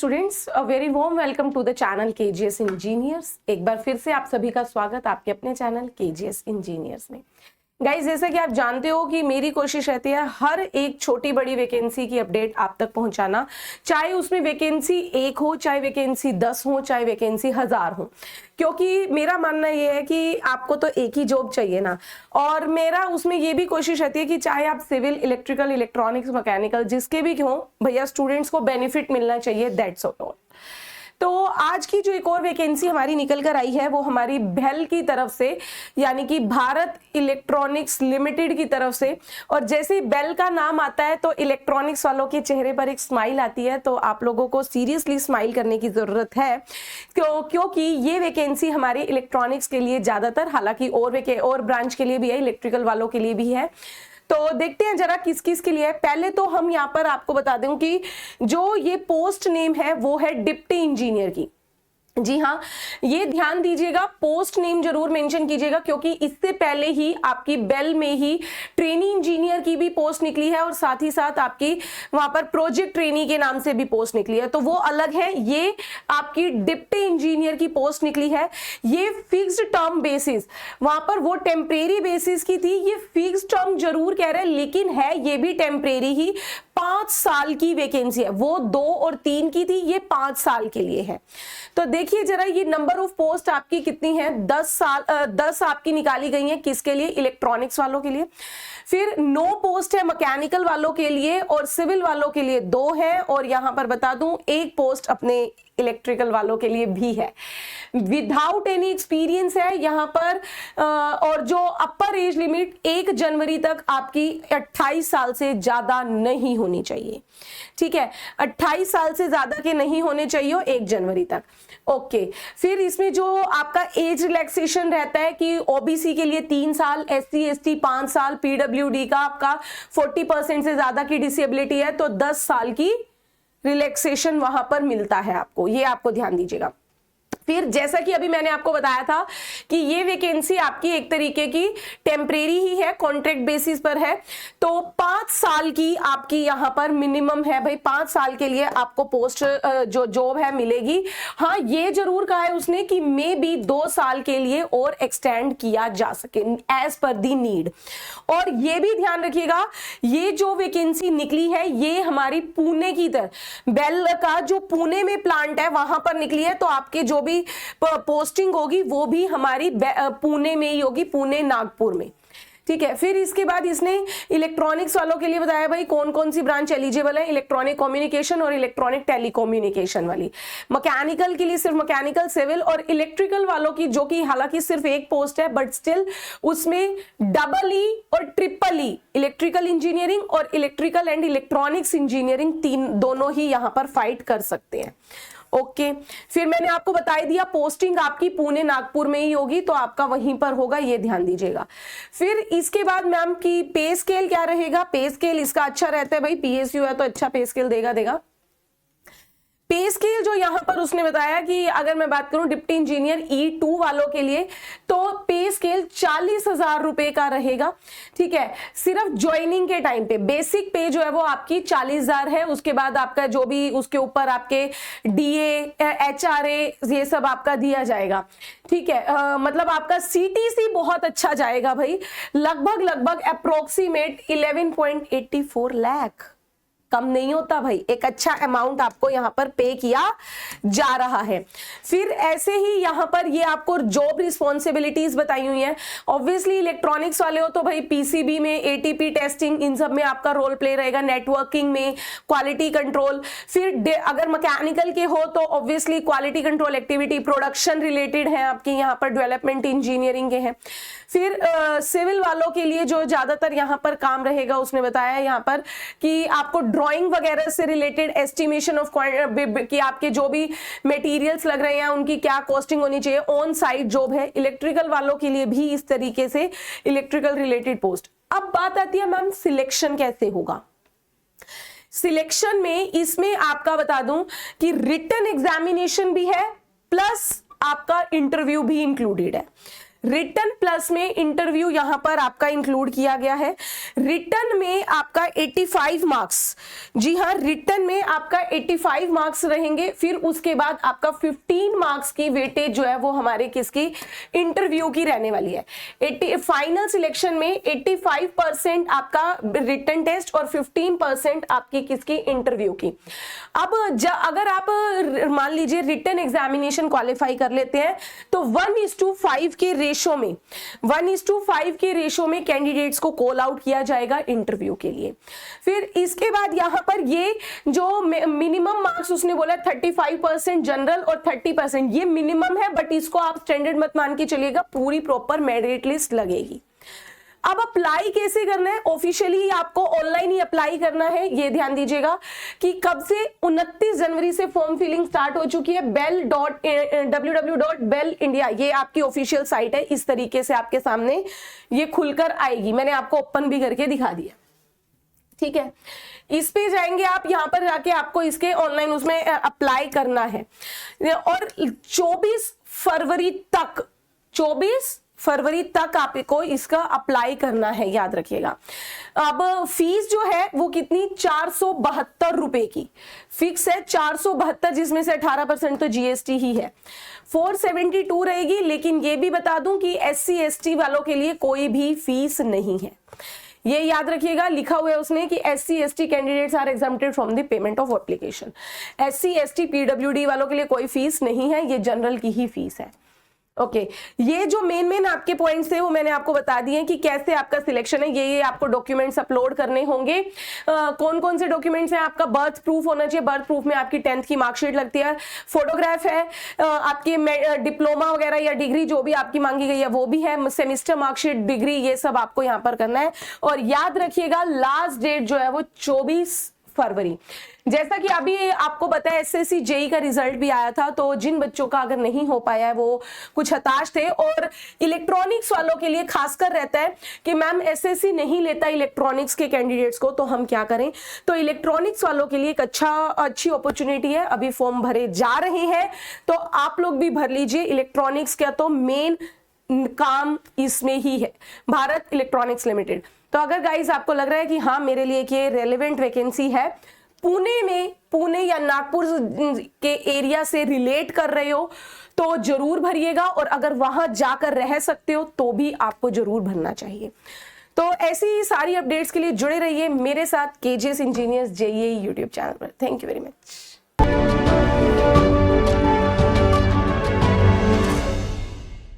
Students, a very warm welcome to the channel KGS engineers. एक बार फिर से आप सभी का स्वागत आपके अपने चैनल केजीएस इंजीनियर्स में। गाइज, जैसा कि आप जानते हो कि मेरी कोशिश रहती है हर एक छोटी बड़ी वैकेंसी की अपडेट आप तक पहुंचाना, चाहे उसमें वैकेंसी 1 हो, चाहे वैकेंसी 10 हो, चाहे वैकेंसी 1000 हो, क्योंकि मेरा मानना ये है कि आपको तो एक ही जॉब चाहिए ना। और मेरा उसमें ये भी कोशिश रहती है कि चाहे आप सिविल, इलेक्ट्रिकल, इलेक्ट्रॉनिक्स, मैकेनिकल जिसके भी हो, भैया स्टूडेंट्स को बेनिफिट मिलना चाहिए, दैट्स ऑल। तो आज की जो एक और वैकेंसी हमारी निकल कर आई है वो हमारी बेल की तरफ से, यानी कि भारत इलेक्ट्रॉनिक्स लिमिटेड की तरफ से। और जैसे ही बेल का नाम आता है तो इलेक्ट्रॉनिक्स वालों के चेहरे पर एक स्माइल आती है, तो आप लोगों को सीरियसली स्माइल करने की जरूरत है क्योंकि ये वैकेंसी हमारे इलेक्ट्रॉनिक्स के लिए ज्यादातर, हालांकि और ब्रांच के लिए भी है, इलेक्ट्रिकल वालों के लिए भी है। तो देखते हैं जरा किस किस के लिए है। पहले तो हम यहाँ पर आपको बता दें कि जो ये पोस्ट नेम है वो है डिप्टी इंजीनियर की। जी हाँ, ये ध्यान दीजिएगा, पोस्ट नेम जरूर मेंशन कीजिएगा, क्योंकि इससे पहले ही आपकी बेल में ही ट्रेनी इंजीनियर की भी पोस्ट निकली है और साथ ही साथ आपकी वहां पर प्रोजेक्ट ट्रेनी के नाम से भी पोस्ट निकली है, तो वो अलग है। ये आपकी डिप्टी इंजीनियर की पोस्ट निकली है। ये फिक्स्ड टर्म बेसिस, वहां पर वो टेम्परेरी बेसिस की थी, ये फिक्स्ड टर्म जरूर कह रहे हैं लेकिन है ये भी टेम्परेरी ही। 5 साल की वैकेंसी है, वो 2 और 3 की थी, ये 5 साल के लिए है। तो देखिए जरा ये नंबर ऑफ पोस्ट आपकी कितनी है, 10 आपकी निकाली गई है। किसके लिए? इलेक्ट्रॉनिक्स वालों के लिए। फिर 9 पोस्ट है मैकेनिकल वालों के लिए और सिविल वालों के लिए 2 है। और यहां पर बता दूं 1 पोस्ट अपने इलेक्ट्रिकल वालों के लिए भी है। विदाउट एनी एक्सपीरियंस है यहां पर। और जो अपर एज लिमिट 1 जनवरी तक आपकी 28 साल से ज्यादा नहीं होनी चाहिए। ठीक है, 28 साल से ज्यादा के नहीं होने चाहिए 1 जनवरी तक। ओके, फिर इसमें जो आपका एज रिलैक्सेशन रहता है कि ओबीसी के लिए 3 साल, एससी एसटी 5 साल, पीडब्ल्यूडी का आपका 40% से ज्यादा की डिसेबिलिटी है तो 10 साल की रिलैक्सेशन वहां पर मिलता है आपको, ये आपको ध्यान दीजिएगा। फिर जैसा कि अभी मैंने आपको बताया था कि ये वैकेंसी आपकी एक तरीके की टेम्परेरी ही है, कॉन्ट्रैक्ट बेसिस पर है, तो 5 साल की आपकी यहां पर मिनिमम है भाई। 5 साल के लिए आपको पोस्ट जो जॉब है मिलेगी। हाँ, ये जरूर कहा है उसने कि मे बी 2 साल के लिए और एक्सटेंड किया जा सके एज पर दी नीड। और ये भी ध्यान रखिएगा, ये जो वैकेंसी निकली है ये हमारी पुणे की तरफ, बेल का जो पुणे में प्लांट है वहां पर निकली है, तो आपके जो भी पोस्टिंग होगी वो भी हमारी पुणे में ही होगी, पुणे नागपुर में। ठीक है, फिर इसके बाद इसने इलेक्ट्रॉनिक्स वालों के लिए बताया भाई कौन कौन सी ब्रांच एलिजिबल है, इलेक्ट्रॉनिक कम्युनिकेशन और इलेक्ट्रॉनिक टेलीकम्युनिकेशन वाली। मैकेनिकल के लिए सिर्फ मैकेनिकल, सिविल और इलेक्ट्रिकल वालों की, जो कि हालांकि सिर्फ 1 पोस्ट है बट स्टिल उसमें डबल ई और ट्रिपल ई, इलेक्ट्रिकल इंजीनियरिंग और इलेक्ट्रिकल एंड इलेक्ट्रॉनिक्स इंजीनियरिंग दोनों ही यहां पर फाइट कर सकते हैं। ओके, फिर मैंने आपको बता दिया पोस्टिंग आपकी पुणे नागपुर में ही होगी, तो आपका वहीं पर होगा, ये ध्यान दीजिएगा। फिर इसके बाद मैम की पे स्केल क्या रहेगा? पे स्केल इसका अच्छा रहता है भाई, पीएसयू है तो अच्छा पे स्केल देगा। पे स्केल जो यहां पर उसने बताया कि अगर मैं बात करूं डिप्टी इंजीनियर E2 वालों के लिए तो पे स्केल 40,000 रुपए का रहेगा। ठीक है, सिर्फ ज्वाइनिंग के टाइम पे बेसिक पे जो है वो आपकी 40,000 है। उसके बाद आपका जो भी उसके ऊपर आपके DA, HRA ये सब आपका दिया जाएगा। ठीक है, मतलब आपका CTC बहुत अच्छा जाएगा भाई, लगभग अप्रोक्सीमेट 11.84 लाख, कम नहीं होता भाई, एक अच्छा अमाउंट आपको यहां पर पे किया जा रहा है। फिर ऐसे ही यहां पर ये आपको जॉब रिस्पॉन्सिबिलिटीज बताई हुई हैं। ऑब्वियसली इलेक्ट्रॉनिक्स वाले हो तो भाई PCB में, ATP टेस्टिंग, इन सब में आपका रोल प्ले रहेगा, नेटवर्किंग में, क्वालिटी कंट्रोल। फिर अगर मैकेनिकल के हो तो obviously quality control activity, production related है आपकी यहाँ पर, डेवलपमेंट इंजीनियरिंग के हैं। फिर सिविल वालों के लिए जो ज्यादातर यहाँ पर काम रहेगा उसने बताया यहाँ पर कि आपको ड्राइंग वगैरह से रिलेटेड एस्टिमेशन ऑफ कि आपके जो भी मटेरियल्स लग रहे हैं उनकी क्या कॉस्टिंग होनी चाहिए, ऑन साइट जॉब है। इलेक्ट्रिकल वालों के लिए भी इस तरीके से इलेक्ट्रिकल रिलेटेड पोस्ट। अब बात आती है मैम सिलेक्शन कैसे होगा। सिलेक्शन में इसमें आपका बता दूं कि रिटन एग्जामिनेशन भी है प्लस आपका इंटरव्यू भी इंक्लूडेड है। रिटन प्लस में इंटरव्यू यहां पर आपका इंक्लूड किया गया है। रिटन में आपका 85 मार्क्स, जी हाँ, रिटन में आपका 85 मार्क्स रहेंगे। फिर उसके बाद आपका 15 मार्क्स की वेटेज जो है वो हमारे किसकी, इंटरव्यू की रहने वाली है। फाइनल सिलेक्शन में 85% आपका रिटन टेस्ट और 15% आपकी किसकी, इंटरव्यू की। अब अगर आप मान लीजिए रिटन एग्जामिनेशन क्वालिफाई कर लेते हैं तो 1:5 के रेशो में 1:5 के रेशो में कैंडिडेट्स को कॉल आउट किया जाएगा इंटरव्यू के लिए। फिर इसके बाद यहां पर ये जो मिनिमम मार्क्स उसने बोला 35% जनरल और 30% ये मिनिमम है, बट इसको आप स्टैंडर्ड मत मान के चलिएगा, पूरी प्रॉपर मेरिट लिस्ट लगेगी। अब अप्लाई कैसे करना है, ऑफिशियली आपको ऑनलाइन ही अप्लाई करना है। ये ध्यान दीजिएगा कि कब से, 29 जनवरी से फॉर्म फिलिंग स्टार्ट हो चुकी है। www.bell.india ये आपकी ऑफिशियल साइट है। इस तरीके से आपके सामने ये खुलकर आएगी, मैंने आपको ओपन भी करके दिखा दिया, ठीक है। इस पे जाएंगे आप, यहां पर जाके आपको इसके ऑनलाइन उसमें अप्लाई करना है और 24 फरवरी तक आपको इसका अप्लाई करना है, याद रखिएगा। अब फीस जो है वो कितनी, 472 रुपए की फिक्स है, 472, जिसमें से 18% तो जीएसटी ही है। 472 रहेगी, लेकिन ये भी बता दूं कि SC ST वालों के लिए कोई भी फीस नहीं है। ये याद रखिएगा, लिखा हुआ है उसने कि SC ST candidates are exempted from the payment of application. SC ST PWD वालों के लिए कोई फीस नहीं है, ये जनरल की ही फीस है। ओके ये जो मेन आपके पॉइंट्स थे वो मैंने आपको बता दिए कि कैसे आपका सिलेक्शन है। ये आपको डॉक्यूमेंट्स अपलोड करने होंगे। कौन कौन से डॉक्यूमेंट्स हैं, आपका बर्थ प्रूफ होना चाहिए, बर्थ प्रूफ में आपकी 10th की मार्कशीट लगती है, फोटोग्राफ है, आपके डिप्लोमा वगैरह या डिग्री जो भी आपकी मांगी गई है वो भी है, सेमिस्टर मार्कशीट, डिग्री, ये सब आपको यहाँ पर करना है। और याद रखिएगा लास्ट डेट जो है वो 24 फरवरी। जैसा कि अभी आपको पता है SSC जेई का रिजल्ट भी आया था, तो जिन बच्चों का अगर नहीं हो पाया है वो कुछ हताश थे। और इलेक्ट्रॉनिक्स वालों के लिए खासकर रहता है कि मैम SSC नहीं लेता इलेक्ट्रॉनिक्स के कैंडिडेट्स को, तो हम क्या करें। तो इलेक्ट्रॉनिक्स वालों के लिए एक अच्छी अपॉर्चुनिटी है, अभी फॉर्म भरे जा रहे हैं, तो आप लोग भी भर लीजिए। इलेक्ट्रॉनिक्स का तो मेन काम इसमें ही है, भारत इलेक्ट्रॉनिक्स लिमिटेड। तो अगर गाइस आपको लग रहा है कि हाँ मेरे लिए ये रेलेवेंट वैकेंसी है, पुणे या नागपुर के एरिया से रिलेट कर रहे हो तो जरूर भरिएगा, और अगर वहां जाकर रह सकते हो तो भी आपको जरूर भरना चाहिए। तो ऐसी ही सारी अपडेट्स के लिए जुड़े रहिए मेरे साथ KGS engineers JEE YouTube channel पर। Thank you very much.